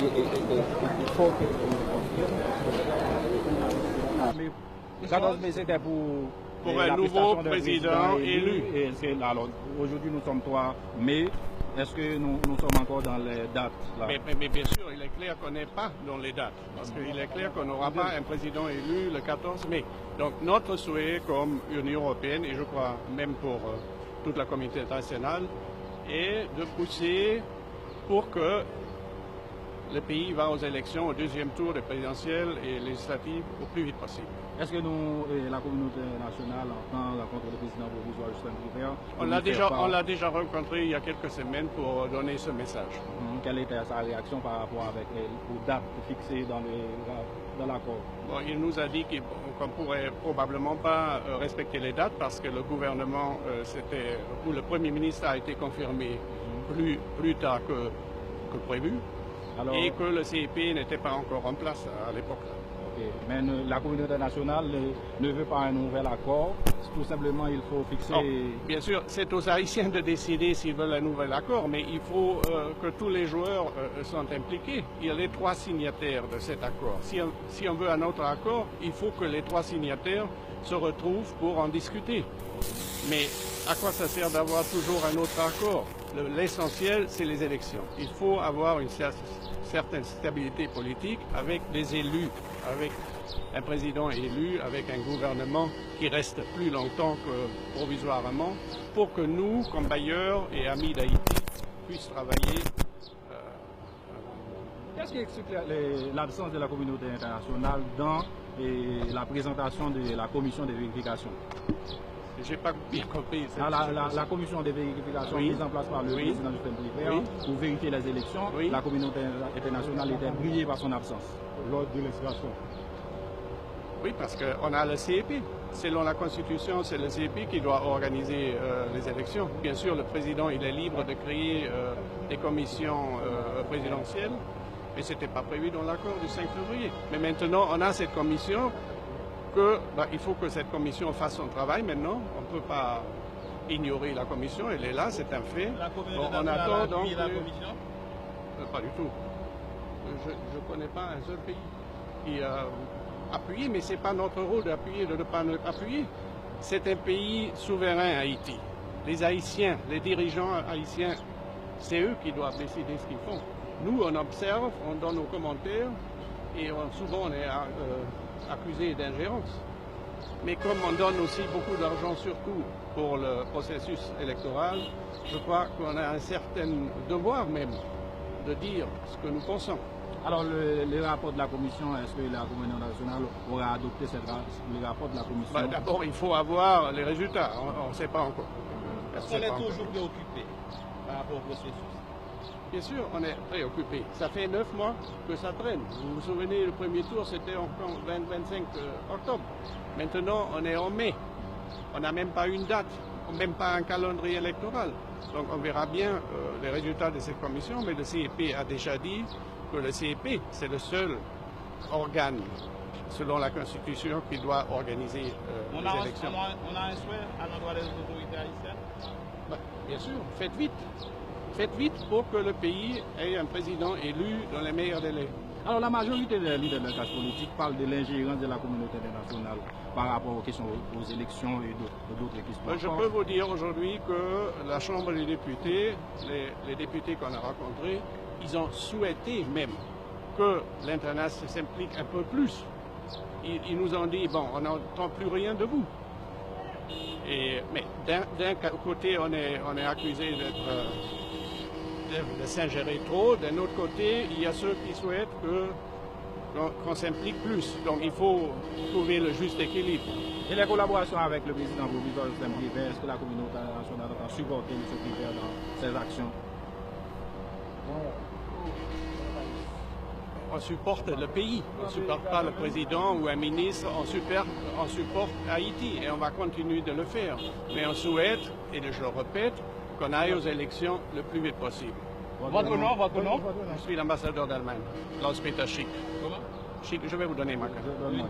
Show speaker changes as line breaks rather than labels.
il faut que... 14 mai, c'était pour
un nouveau président élu.
Alors, aujourd'hui, nous sommes 3 mai. Est-ce que nous sommes encore dans les dates là?
Mais bien sûr, il est clair qu'on n'est pas dans les dates. Parce qu'il est clair qu'on n'aura pas un président élu le 14 mai. Donc notre souhait comme Union européenne, et je crois même pour toute la communauté internationale, est de pousser pour que le pays va aux élections au deuxième tour des présidentielles et législatives au plus vite possible.
Est-ce que nous, la communauté nationale, entend la contre le président provisoire Justin Trudeau?
On l'a déjà rencontré il y a quelques semaines pour donner ce message.
Quelle était sa réaction par rapport avec aux dates fixées dans l'accord?
Bon, il nous a dit qu'on ne pourrait probablement pas respecter les dates parce que le gouvernement, où le Premier ministre a été confirmé plus tard que prévu. Alors, et que le CEP n'était pas encore en place à l'époque.
Okay. Mais la communauté nationale ne veut pas un nouvel accord. Tout simplement, il faut fixer...
Non, bien sûr, c'est aux Haïtiens de décider s'ils veulent un nouvel accord, mais il faut que tous les joueurs soient impliqués. Il y a les 3 signataires de cet accord. Si on veut un autre accord, il faut que les 3 signataires se retrouvent pour en discuter. Mais à quoi ça sert d'avoir toujours un autre accord? L'essentiel, c'est les élections. Il faut avoir une certaine stabilité politique avec des élus, avec un président élu, avec un gouvernement qui reste plus longtemps que provisoirement, pour que nous, comme bailleurs et amis d'Haïti, puissions travailler.
Qu'est-ce qui explique l'absence de la communauté internationale dans la présentation de la commission de vérification?
Je n'ai pas bien compris.
La commission de vérification mise en place par le président Justin Trudeau pour vérifier les élections, la communauté internationale était brillée par son absence.
Lors de l'extraction.
Oui, parce qu'on a le CEP. Selon la Constitution, c'est le CEP qui doit organiser les élections. Bien sûr, le président il est libre de créer des commissions présidentielles, mais ce n'était pas prévu dans l'accord du 5 février. Mais maintenant, on a cette commission. Il faut que cette commission fasse son travail maintenant. On ne peut pas ignorer la commission, elle est là, c'est un fait.
La communauté nationale a appuyé la commission?
Pas du tout. Je ne connais pas un seul pays qui a appuyé, mais ce n'est pas notre rôle d'appuyer, de ne pas appuyer. C'est un pays souverain, Haïti. Les Haïtiens, les dirigeants haïtiens, c'est eux qui doivent décider ce qu'ils font. Nous, on observe, on donne nos commentaires, et souvent on est accusé d'ingérence. Mais comme on donne aussi beaucoup d'argent, surtout pour le processus électoral, je crois qu'on a un certain devoir même de dire ce que nous pensons.
Alors le rapport de la commission, est-ce que la communauté nationale aura adopté le rapport de la commission?
D'abord, il faut avoir les résultats, on ne sait pas encore.
Est-ce qu'on est toujours préoccupé par rapport au processus?
Bien sûr, on est préoccupé. Ça fait 9 mois que ça traîne. Vous vous souvenez, le premier tour, c'était en 25 octobre. Maintenant, on est en mai. On n'a même pas une date, même pas un calendrier électoral. Donc, on verra bien les résultats de cette commission. Mais le CEP a déjà dit que le CEP, c'est le seul organe, selon la Constitution, qui doit organiser les élections.
On a un souhait à l'endroit des autorités haïtiennes?
Bien sûr, faites vite. Faites vite pour que le pays ait un président élu dans les meilleurs délais.
Alors la majorité des leaders de la classe politique parlent de l'ingérence de la communauté internationale par rapport aux questions aux élections et d'autres questions.
Je peux vous dire aujourd'hui que la Chambre des députés, les députés qu'on a rencontrés, ils ont souhaité même que l'international s'implique un peu plus. Ils nous ont dit, bon, on n'entend plus rien de vous. Mais d'un côté, on est accusé de s'ingérer trop. D'un autre côté, il y a ceux qui souhaitent qu'on s'implique plus. Donc il faut trouver le juste équilibre.
Et les collaborations avec le président provisoire Justin Trudeau, est-ce que la communauté nationale a supporté M. Trudeau dans ses actions?
On supporte le pays, on ne supporte pas le président ou un ministre, on supporte Haïti et on va continuer de le faire. Mais on souhaite, et je le répète, qu'on aille aux élections le plus vite possible.
Votre nom?
Je suis l'ambassadeur d'Allemagne, Klaus-Peter Schick.
Comment?
Schick, je vais vous donner ma carte.
Merci.